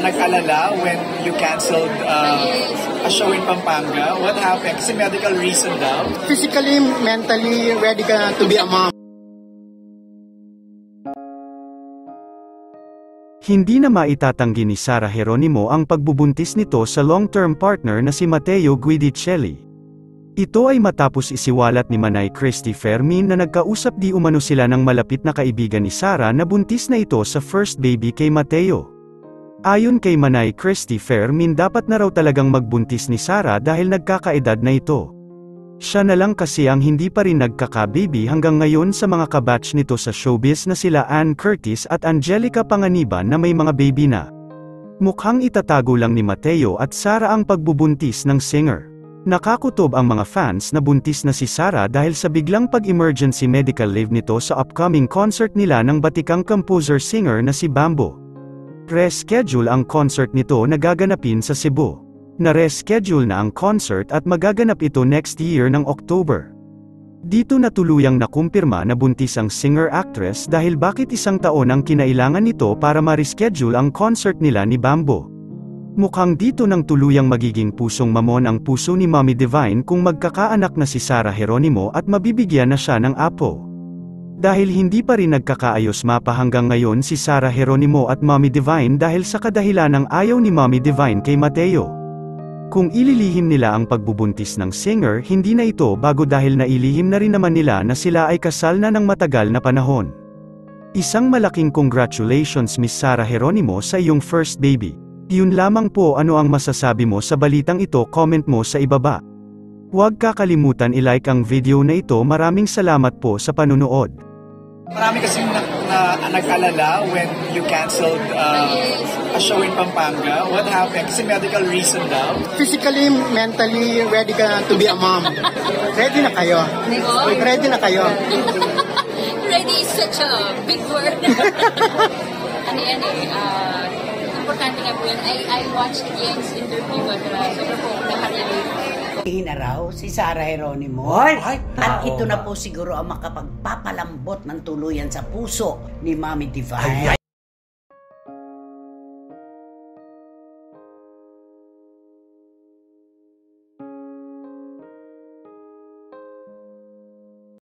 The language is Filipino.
nag-alala when you canceled a show in Pampanga? What happened? Kasi medical reason daw. Physically, mentally ready ka na to be a mom. Hindi na maitatanggi ni Sara Geronimo ang pagbubuntis nito sa long-term partner na si Matteo Guidicelli. Ito ay matapos isiwalat ni Manay Christy Fermin na nagkausap di umano sila ng malapit na kaibigan ni Sara na buntis na ito sa first baby kay Matteo. Ayon kay Manay Christy Fermin, dapat na raw talagang magbuntis ni Sara dahil nagkakaedad na ito. Siya na lang kasi ang hindi pa rin nagkaka-baby hanggang ngayon sa mga kabatch nito sa showbiz na sila Ann Curtis at Angelica Panganiban na may mga baby na. Mukhang itatago lang ni Matteo at Sara ang pagbubuntis ng singer. Nakakutob ang mga fans na buntis na si Sara dahil sa biglang pag-emergency medical leave nito sa upcoming concert nila ng batikang composer-singer na si Bambo. Reschedule ang concert nito na gaganapin sa Cebu. Na-reschedule na ang concert at magaganap ito next year ng October. Dito na tuluyang nakumpirma na buntis ang singer-actress dahil bakit isang taon ang kinailangan nito para ma-reschedule ang concert nila ni Bambo. Mukhang dito nang tuluyang magiging pusong mamon ang puso ni Mommy Divine kung magkakaanak na si Sara Geronimo at mabibigyan na siya ng apo. Dahil hindi pa rin nagkakaayos mapa hanggang ngayon si Sara Geronimo at Mommy Divine dahil sa kadahilan ng ayaw ni Mommy Divine kay Matteo. Kung ililihim nila ang pagbubuntis ng singer, hindi na ito bago dahil nailihim na rin naman nila na sila ay kasal na ng matagal na panahon. Isang malaking congratulations Miss Sara Geronimo sa iyong first baby. Yun lamang po, ano ang masasabi mo sa balitang ito, comment mo sa ibaba. Huwag kakalimutan i-like ang video na ito. Maraming salamat po sa panunood. Marami kasing nag-alala when you canceled a show in Pampanga. What happened? Kasi medical reason daw. Physically, mentally ready ka na to be a mom. Ready na kayo? Ready na kayo? Ready is such a big word. Importante nga po yun. I watched Yen's interview at sobrang po nakarelate. Na raw si Sara Geronimo. At ito na po siguro ang makapagpapalambot ng tuluyan sa puso ni Mommy Divine.